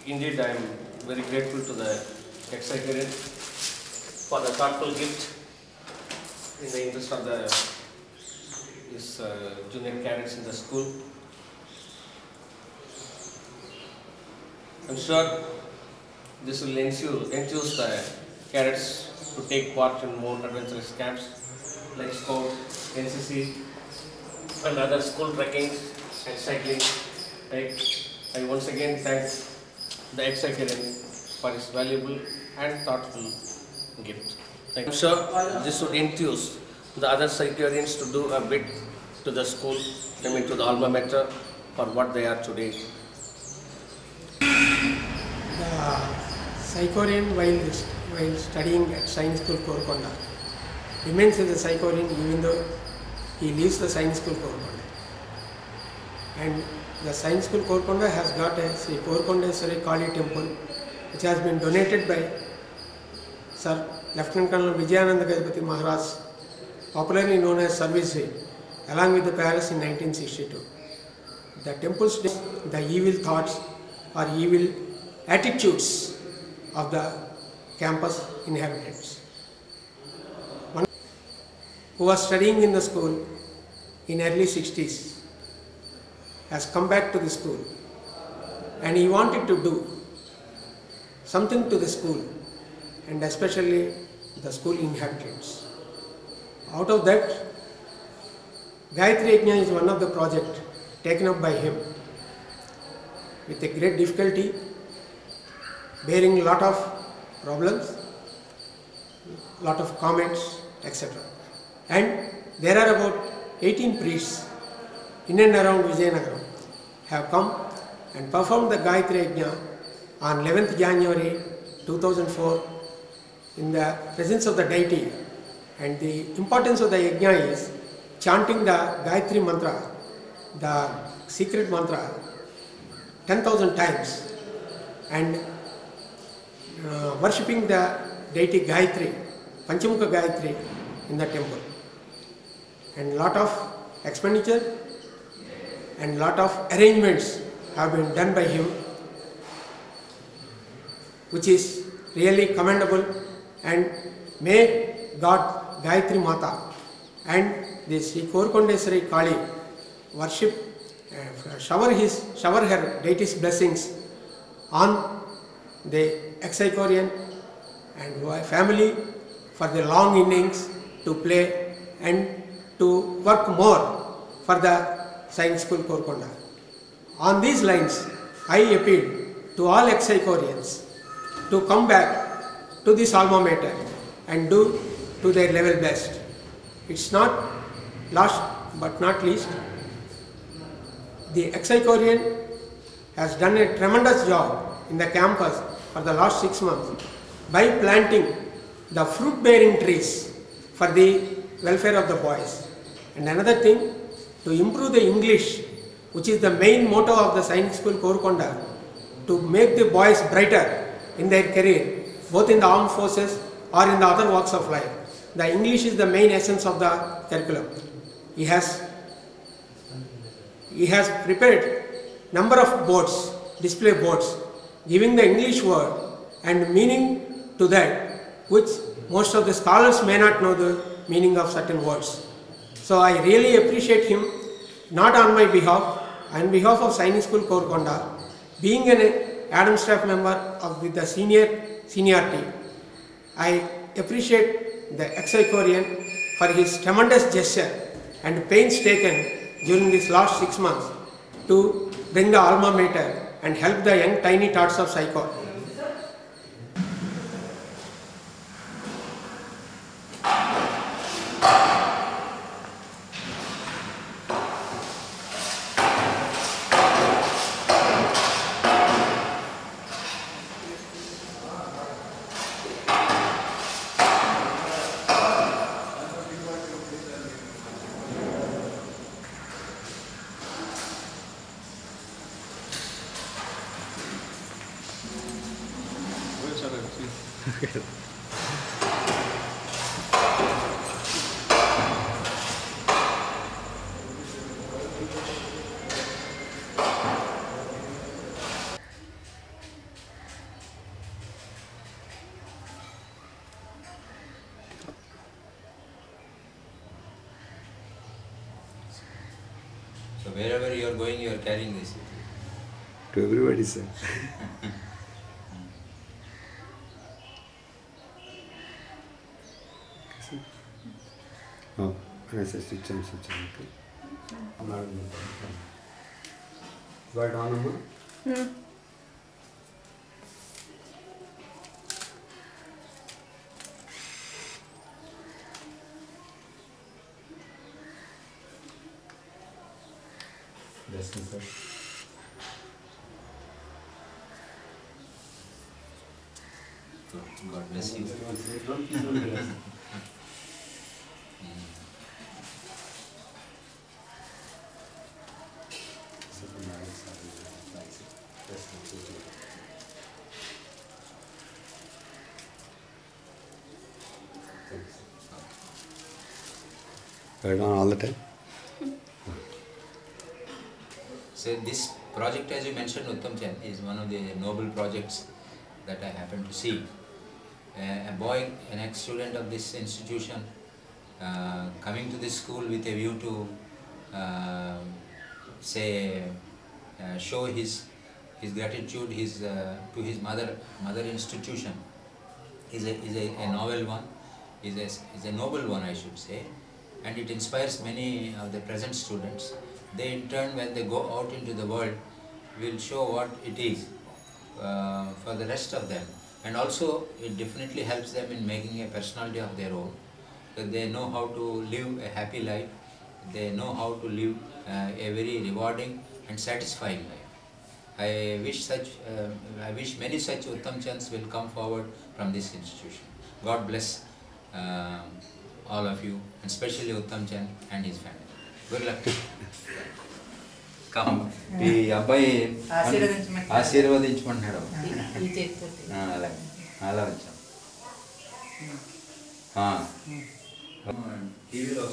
Indeed, I am very grateful to the ex-secretary for the thoughtful gift in the interest of his junior cadets in the school. I am sure this will enthuse the cadets to take part in more adventurous camps like Scout, NCC, and other school trekkings and cycling. I once again thank the ex-secretary for his valuable and thoughtful gift. I am sure this would enthuse the other secretarians to do a bit to the school, to the alma mater, for what they are today. The Psychorian, while studying at Science School Korukonda, remains as a Psychorian even though he leaves the Science School Korukonda. And the Science School Korukonda has got a Sri Korukondeswari Kali temple which has been donated by Sir Lieutenant Colonel Vijayananda Gajapati Maharaj, popularly known as Service Way, along with the palace in 1962. The temple stays the evil thoughts or evil attitudes of the campus inhabitants. One who was studying in the school in early 60s has come back to the school and he wanted to do something to the school and especially the school inhabitants. Out of that, Gayatri Yajna is one of the projects taken up by him with a great difficulty, bearing a lot of problems, lot of comments, etc. And there are about 18 priests in and around Vijayanagaram have come and performed the Gayatri Yajna on 11th January 2004 in the presence of the deity. And the importance of the Yajna is chanting the Gayatri mantra, the secret mantra, 10,000 times and worshipping the deity Gayatri, Panchamukha Gayatri in the temple. And lot of expenditure and lot of arrangements have been done by him, which is really commendable, and may God Gayatri Mata and the Sri Korukondeswari Kali worship, shower her deity's blessings on the ex-Psychorian and family for the long innings to play and to work more for the Science School Korukonda. On these lines, I appeal to all ex-Psychorians to come back to this alma mater and do to their level best. It's not last but not least, the ex-Psychorian has done a tremendous job in the campus for the last 6 months by planting the fruit-bearing trees for the welfare of the boys. And another thing, to improve the English, which is the main motto of the Science School Korukonda, to make the boys brighter in their career, both in the armed forces or in the other walks of life. The English is the main essence of the curriculum. He has prepared number of boards, display boards, giving the English word and meaning to that, which most of the scholars may not know the meaning of certain words. So I really appreciate him, not on my behalf, on behalf of Science School Korukonda, being an Adam staff member with the seniority. I appreciate the ex-Psychorian for his tremendous gesture and pains taken during these last 6 months to bring the alma mater and help the young tiny tots of Psycho. wherever you are going, you are carrying this. To everybody, sir. Oh, when I say switch on, okay. I'm not in the got it on, Amma? Yes, sir. God bless you. Right on all the time. So this project, as you mentioned, Uttam Chand, is one of the noble projects that I happen to see. A boy, an ex-student of this institution, coming to this school with a view to show his gratitude to his mother institution is a novel one, is a noble one, I should say, and it inspires many of the present students. They in turn, when they go out into the world, will show what it is for the rest of them, and also it definitely helps them in making a personality of their own. So they know how to live a happy life, they know how to live a very rewarding and satisfying life. I wish many such Uttam Chands will come forward from this institution. God bless all of you, and especially Uttam Chand and his family. Good luck. Come. ఈ అబ్బాయి ఆశీర్వదించమంటున్నాడు. అలా అలా వచ్చాం. టీవీలో